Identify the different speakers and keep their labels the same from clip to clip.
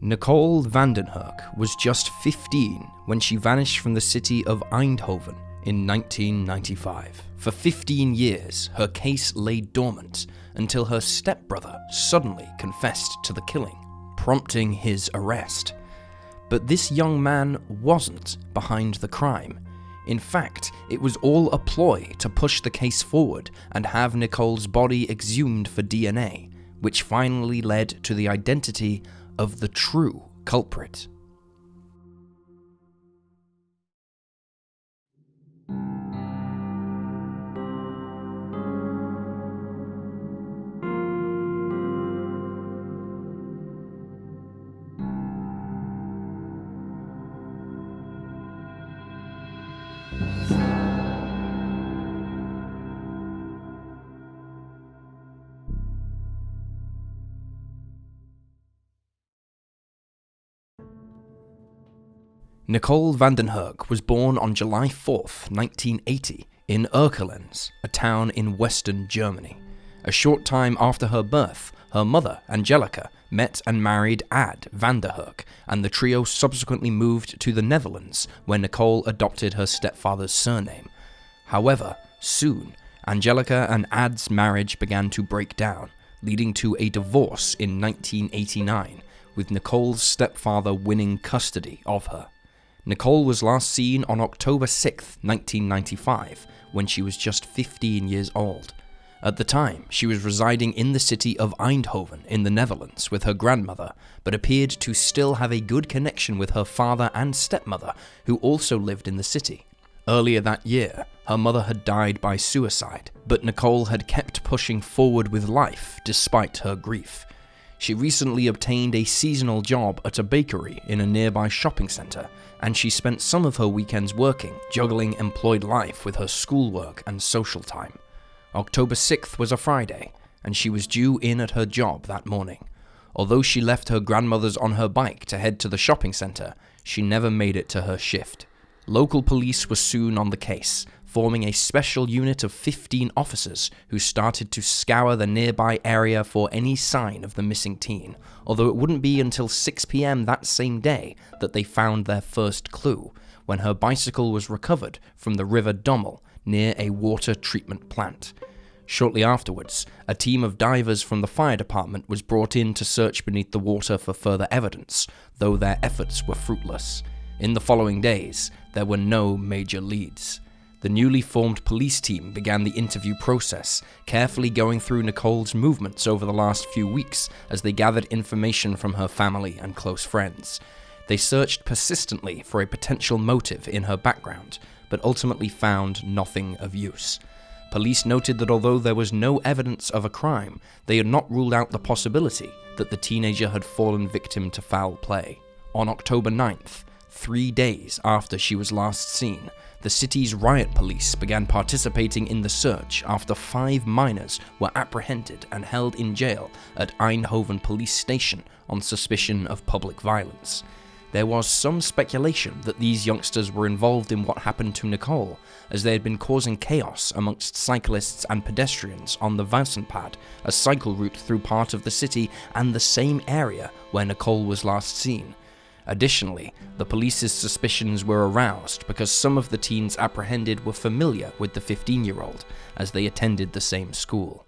Speaker 1: Nicole van den Hurk was just 15 when she vanished from the city of Eindhoven in 1995. For 15 years, her case lay dormant until her stepbrother suddenly confessed to the killing, prompting his arrest. But this young man wasn't behind the crime. In fact, it was all a ploy to push the case forward and have Nicole's body exhumed for DNA, which finally led to the identity of the true culprit. Nicole van den Hurk was born on July 4th, 1980, in Erkelenz, a town in western Germany. A short time after her birth, her mother, Angelica, met and married Ad van der Hurk, and the trio subsequently moved to the Netherlands, where Nicole adopted her stepfather's surname. However, soon, Angelica and Ad's marriage began to break down, leading to a divorce in 1989, with Nicole's stepfather winning custody of her. Nicole was last seen on October 6, 1995, when she was just 15 years old. At the time, she was residing in the city of Eindhoven in the Netherlands with her grandmother, but appeared to still have a good connection with her father and stepmother, who also lived in the city. Earlier that year, her mother had died by suicide, but Nicole had kept pushing forward with life despite her grief. She recently obtained a seasonal job at a bakery in a nearby shopping centre, and she spent some of her weekends working, juggling employed life with her schoolwork and social time. October 6th was a Friday, and she was due in at her job that morning. Although she left her grandmother's on her bike to head to the shopping centre, she never made it to her shift. Local police were soon on the case, forming a special unit of 15 officers who started to scour the nearby area for any sign of the missing teen, although it wouldn't be until 6 p.m. that same day that they found their first clue, when her bicycle was recovered from the River Dommel near a water treatment plant. Shortly afterwards, a team of divers from the fire department was brought in to search beneath the water for further evidence, though their efforts were fruitless. In the following days, there were no major leads. The newly formed police team began the interview process, carefully going through Nicole's movements over the last few weeks as they gathered information from her family and close friends. They searched persistently for a potential motive in her background, but ultimately found nothing of use. Police noted that although there was no evidence of a crime, they had not ruled out the possibility that the teenager had fallen victim to foul play. On October 9th, 3 days after she was last seen, the city's riot police began participating in the search after 5 minors were apprehended and held in jail at Eindhoven police station on suspicion of public violence. There was some speculation that these youngsters were involved in what happened to Nicole, as they had been causing chaos amongst cyclists and pedestrians on the Wousenpad, a cycle route through part of the city and the same area where Nicole was last seen. Additionally, the police's suspicions were aroused because some of the teens apprehended were familiar with the 15-year-old, as they attended the same school.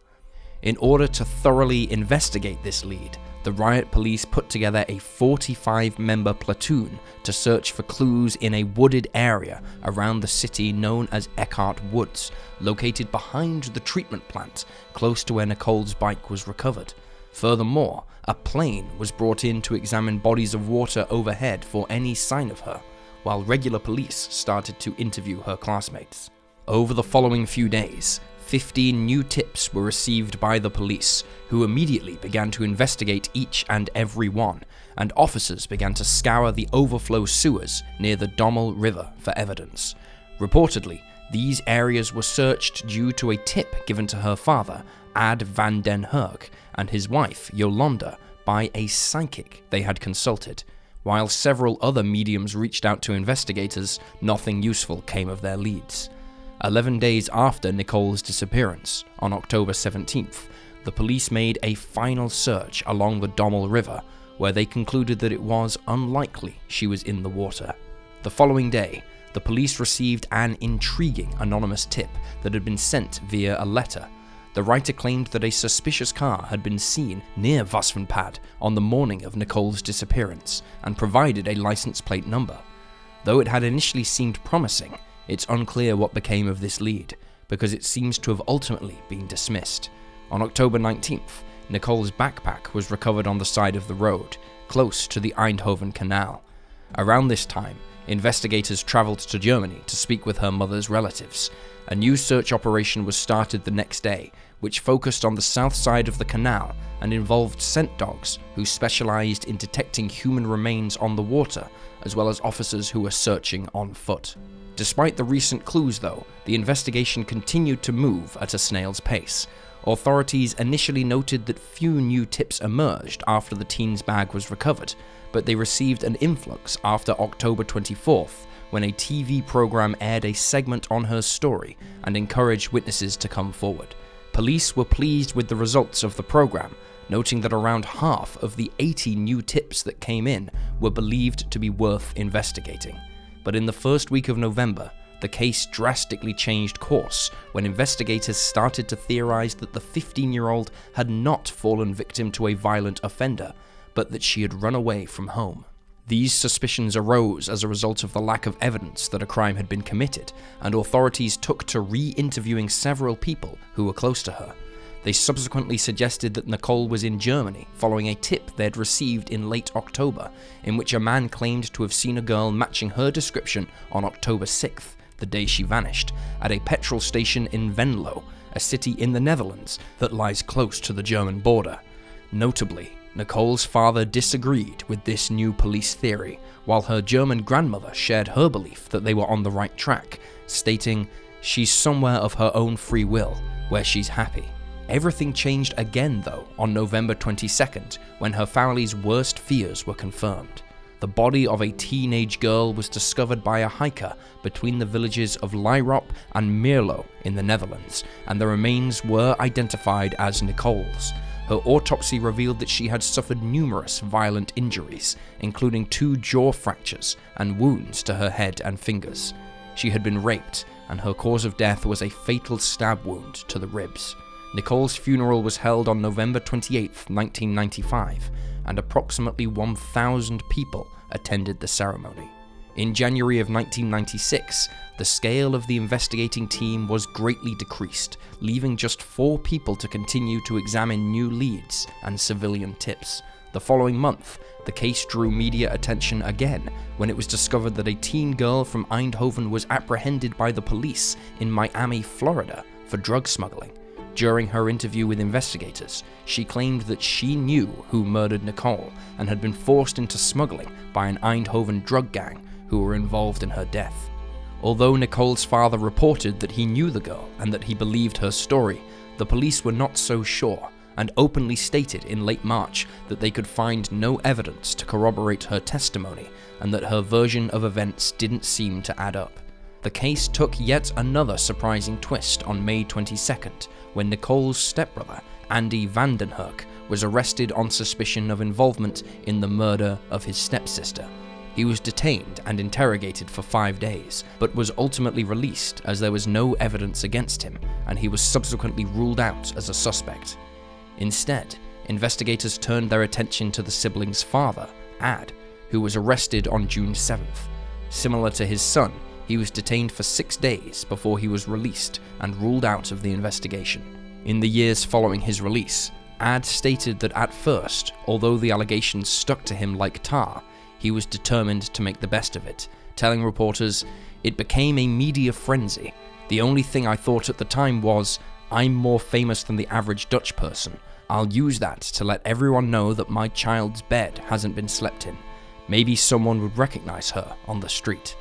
Speaker 1: In order to thoroughly investigate this lead, the riot police put together a 45-member platoon to search for clues in a wooded area around the city known as Eckhart Woods, located behind the treatment plant, close to where Nicole's bike was recovered. Furthermore, a plane was brought in to examine bodies of water overhead for any sign of her, while regular police started to interview her classmates. Over the following few days, 15 new tips were received by the police, who immediately began to investigate each and every one, and officers began to scour the overflow sewers near the Dommel River for evidence. Reportedly, these areas were searched due to a tip given to her father, Ad van den Hurk, and his wife, Jolanda, by a psychic they had consulted. While several other mediums reached out to investigators, nothing useful came of their leads. 11 days after Nicole's disappearance, on October 17th, the police made a final search along the Dommel River, where they concluded that it was unlikely she was in the water. The following day, the police received an intriguing anonymous tip that had been sent via a letter. The writer claimed that a suspicious car had been seen near Vasvenpad on the morning of Nicole's disappearance and provided a license plate number. Though it had initially seemed promising, it's unclear what became of this lead, because it seems to have ultimately been dismissed. On October 19th, Nicole's backpack was recovered on the side of the road, close to the Eindhoven Canal. Around this time, investigators travelled to Germany to speak with her mother's relatives. A new search operation was started the next day, which focused on the south side of the canal and involved scent dogs who specialised in detecting human remains on the water, as well as officers who were searching on foot. Despite the recent clues though, the investigation continued to move at a snail's pace. Authorities initially noted that few new tips emerged after the teen's bag was recovered, but they received an influx after October 24th, when a TV program aired a segment on her story and encouraged witnesses to come forward. Police were pleased with the results of the program, noting that around half of the 80 new tips that came in were believed to be worth investigating. But in the first week of November, the case drastically changed course when investigators started to theorize that the 15-year-old had not fallen victim to a violent offender, but that she had run away from home. These suspicions arose as a result of the lack of evidence that a crime had been committed, and authorities took to re-interviewing several people who were close to her. They subsequently suggested that Nicole was in Germany following a tip they'd received in late October, in which a man claimed to have seen a girl matching her description on October 6th, the day she vanished, at a petrol station in Venlo, a city in the Netherlands that lies close to the German border. Notably, Nicole's father disagreed with this new police theory, while her German grandmother shared her belief that they were on the right track, stating, "She's somewhere of her own free will, where she's happy." Everything changed again though on November 22nd, when her family's worst fears were confirmed. The body of a teenage girl was discovered by a hiker between the villages of Lierop and Meerlo in the Netherlands, and the remains were identified as Nicole's. Her autopsy revealed that she had suffered numerous violent injuries, including 2 jaw fractures and wounds to her head and fingers. She had been raped, and her cause of death was a fatal stab wound to the ribs. Nicole's funeral was held on November 28, 1995, and approximately 1,000 people attended the ceremony. In January of 1996, the scale of the investigating team was greatly decreased, leaving just 4 people to continue to examine new leads and civilian tips. The following month, the case drew media attention again when it was discovered that a teen girl from Eindhoven was apprehended by the police in Miami, Florida, for drug smuggling. During her interview with investigators, she claimed that she knew who murdered Nicole and had been forced into smuggling by an Eindhoven drug gang who were involved in her death. Although Nicole's father reported that he knew the girl and that he believed her story, the police were not so sure and openly stated in late March that they could find no evidence to corroborate her testimony and that her version of events didn't seem to add up. The case took yet another surprising twist on May 22nd, when Nicole's stepbrother, Andy van den Hurk, was arrested on suspicion of involvement in the murder of his stepsister. He was detained and interrogated for 5 days, but was ultimately released as there was no evidence against him, and he was subsequently ruled out as a suspect. Instead, investigators turned their attention to the sibling's father, Ad, who was arrested on June 7th. Similar to his son, he was detained for 6 days before he was released and ruled out of the investigation. In the years following his release, Ad stated that at first, although the allegations stuck to him like tar, he was determined to make the best of it, telling reporters, "It became a media frenzy. The only thing I thought at the time was, I'm more famous than the average Dutch person. I'll use that to let everyone know that my child's bed hasn't been slept in. Maybe someone would recognize her on the street."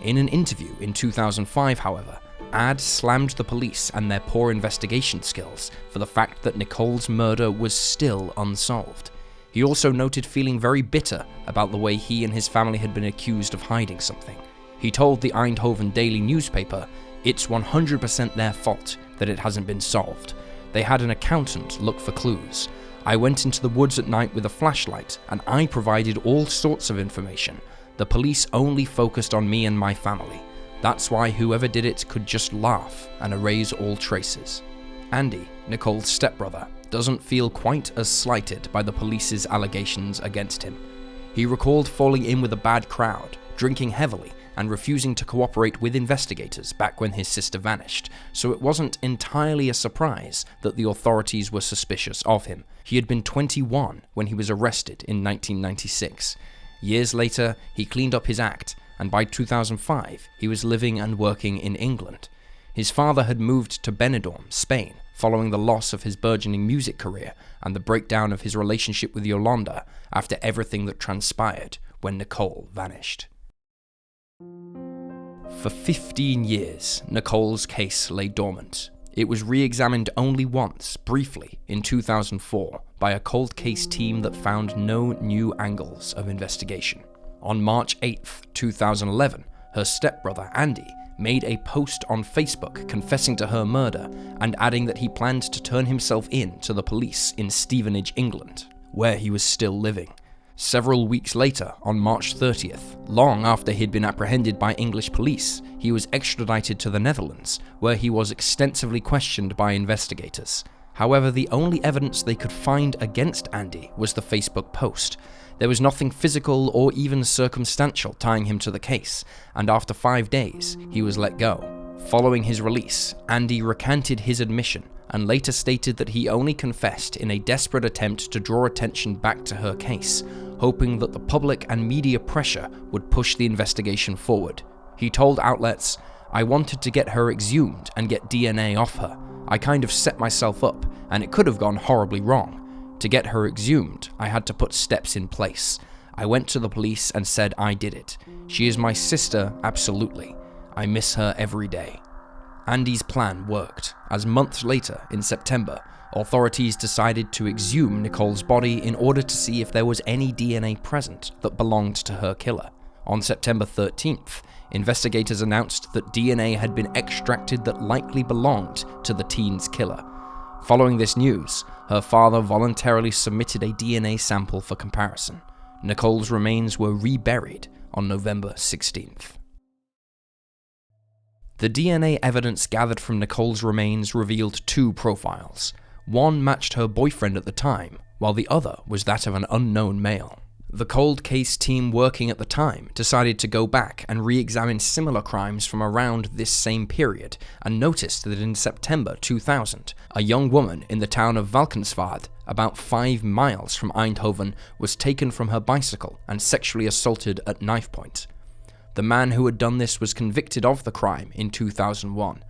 Speaker 1: In an interview in 2005, however, Ad slammed the police and their poor investigation skills for the fact that Nicole's murder was still unsolved. He also noted feeling very bitter about the way he and his family had been accused of hiding something. He told the Eindhoven Daily newspaper, "It's 100% their fault that it hasn't been solved. They had an accountant look for clues. I went into the woods at night with a flashlight, and I provided all sorts of information. The police only focused on me and my family. That's why whoever did it could just laugh and erase all traces. Andy, Nicole's stepbrother, doesn't feel quite as slighted by the police's allegations against him. He recalled falling in with a bad crowd, drinking heavily, and refusing to cooperate with investigators back when his sister vanished, so it wasn't entirely a surprise that the authorities were suspicious of him. He had been 21 when he was arrested in 1996. Years later, he cleaned up his act, and by 2005, he was living and working in England. His father had moved to Benidorm, Spain, following the loss of his burgeoning music career and the breakdown of his relationship with Yolanda after everything that transpired when Nicole vanished. For 15 years, Nicole's case lay dormant. It was re-examined only once, briefly, in 2004, by a cold case team that found no new angles of investigation. On March 8, 2011, her stepbrother, Andy, made a post on Facebook confessing to her murder and adding that he planned to turn himself in to the police in Stevenage, England, where he was still living. Several weeks later, on March 30th, long after he'd been apprehended by English police, he was extradited to the Netherlands, where he was extensively questioned by investigators. However, the only evidence they could find against Andy was the Facebook post. There was nothing physical or even circumstantial tying him to the case, and after 5 days, he was let go. Following his release, Andy recanted his admission and later stated that he only confessed in a desperate attempt to draw attention back to her case, hoping that the public and media pressure would push the investigation forward. He told outlets, "I wanted to get her exhumed and get DNA off her. I kind of set myself up, and it could have gone horribly wrong. To get her exhumed, I had to put steps in place. I went to the police and said I did it. She is my sister, absolutely. I miss her every day." Andy's plan worked, as months later, in September, authorities decided to exhume Nicole's body in order to see if there was any DNA present that belonged to her killer. On September 13th, investigators announced that DNA had been extracted that likely belonged to the teen's killer. Following this news, her father voluntarily submitted a DNA sample for comparison. Nicole's remains were reburied on November 16th. The DNA evidence gathered from Nicole's remains revealed two profiles. One matched her boyfriend at the time, while the other was that of an unknown male. The cold case team working at the time decided to go back and re-examine similar crimes from around this same period, and noticed that in September 2000, a young woman in the town of Valkenswaard, about 5 miles from Eindhoven, was taken from her bicycle and sexually assaulted at knife point. The man who had done this was convicted of the crime in 2001.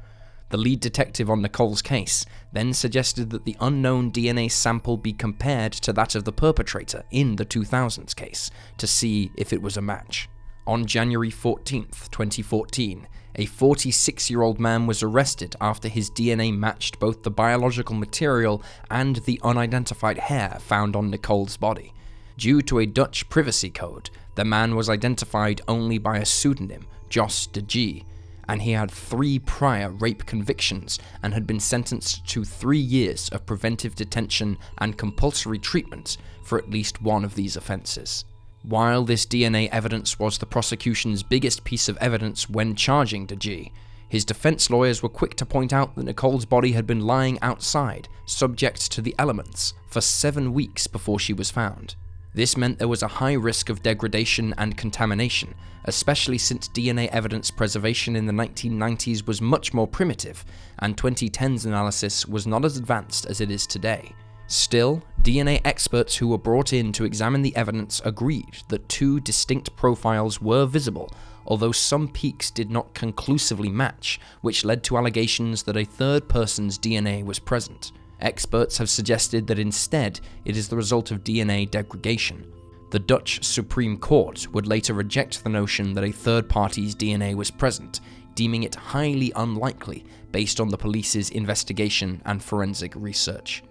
Speaker 1: The lead detective on Nicole's case then suggested that the unknown DNA sample be compared to that of the perpetrator in the 2000s case to see if it was a match. On January 14th, 2014, a 46-year-old man was arrested after his DNA matched both the biological material and the unidentified hair found on Nicole's body. Due to a Dutch privacy code, the man was identified only by a pseudonym, Jos de G, and he had 3 prior rape convictions and had been sentenced to 3 years of preventive detention and compulsory treatment for at least one of these offences. While this DNA evidence was the prosecution's biggest piece of evidence when charging de G, his defense lawyers were quick to point out that Nicole's body had been lying outside, subject to the elements, for 7 weeks before she was found. This meant there was a high risk of degradation and contamination, especially since DNA evidence preservation in the 1990s was much more primitive, and 2010's analysis was not as advanced as it is today. Still, DNA experts who were brought in to examine the evidence agreed that 2 distinct profiles were visible, although some peaks did not conclusively match, which led to allegations that a third person's DNA was present. Experts have suggested that instead it is the result of DNA degradation. The Dutch Supreme Court would later reject the notion that a third party's DNA was present, deeming it highly unlikely based on the police's investigation and forensic research.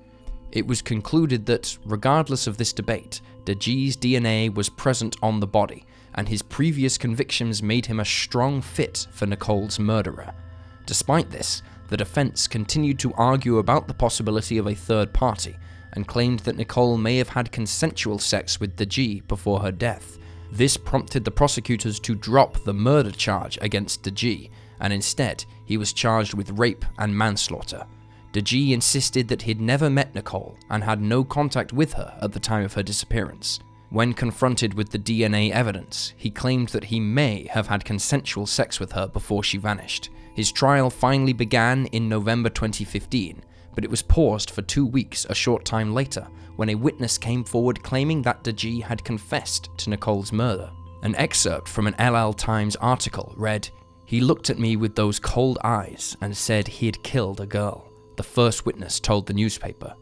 Speaker 1: It was concluded that, regardless of this debate, de G's DNA was present on the body, and his previous convictions made him a strong fit for Nicole's murderer. Despite this, the defense continued to argue about the possibility of a third party, and claimed that Nicole may have had consensual sex with DeGee before her death. This prompted the prosecutors to drop the murder charge against DeGee, and instead, he was charged with rape and manslaughter. DeGee insisted that he'd never met Nicole and had no contact with her at the time of her disappearance. When confronted with the DNA evidence, he claimed that he may have had consensual sex with her before she vanished. His trial finally began in November 2015, but it was paused for 2 weeks a short time later when a witness came forward claiming that DeGee had confessed to Nicole's murder. An excerpt from an LL Times article read, "He looked at me with those cold eyes and said he had killed a girl," the first witness told the newspaper.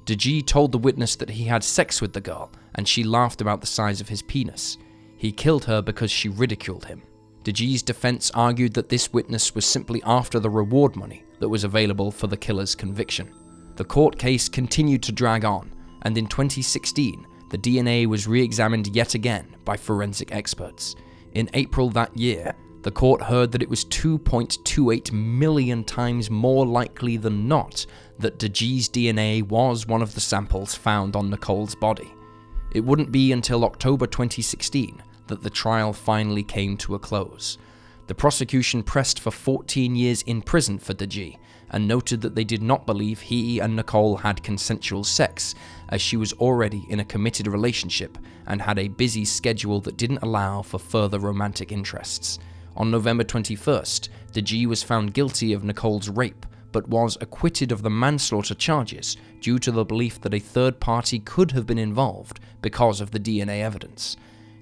Speaker 1: DeGee told the witness that he had sex with the girl, and she laughed about the size of his penis. He killed her because she ridiculed him. DeGee's defense argued that this witness was simply after the reward money that was available for the killer's conviction. The court case continued to drag on, and in 2016, the DNA was re-examined yet again by forensic experts. In April that year, the court heard that it was 2.28 million times more likely than not that DeGee's DNA was one of the samples found on Nicole's body. It wouldn't be until October 2016 that the trial finally came to a close. The prosecution pressed for 14 years in prison for DeGee and noted that they did not believe he and Nicole had consensual sex, as she was already in a committed relationship and had a busy schedule that didn't allow for further romantic interests. On November 21st, DeGee was found guilty of Nicole's rape, but was acquitted of the manslaughter charges due to the belief that a third party could have been involved because of the DNA evidence.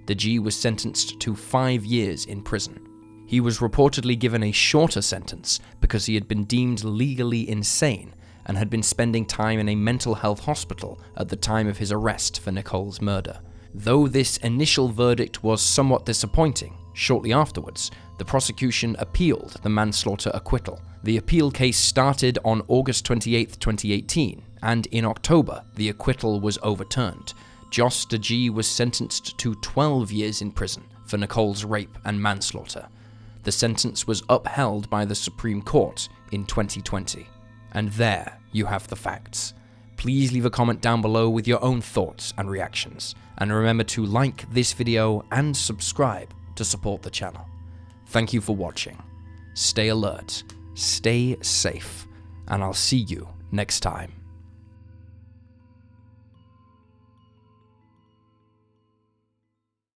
Speaker 1: DeGee was sentenced to 5 years in prison. He was reportedly given a shorter sentence because he had been deemed legally insane and had been spending time in a mental health hospital at the time of his arrest for Nicole's murder. Though this initial verdict was somewhat disappointing, shortly afterwards, the prosecution appealed the manslaughter acquittal. The appeal case started on August 28, 2018, and in October, the acquittal was overturned. Joss DeGee was sentenced to 12 years in prison for Nicole's rape and manslaughter. The sentence was upheld by the Supreme Court in 2020. And there you have the facts. Please leave a comment down below with your own thoughts and reactions, and remember to like this video and subscribe to support the channel. Thank you for watching. Stay alert, stay safe, and I'll see you next time.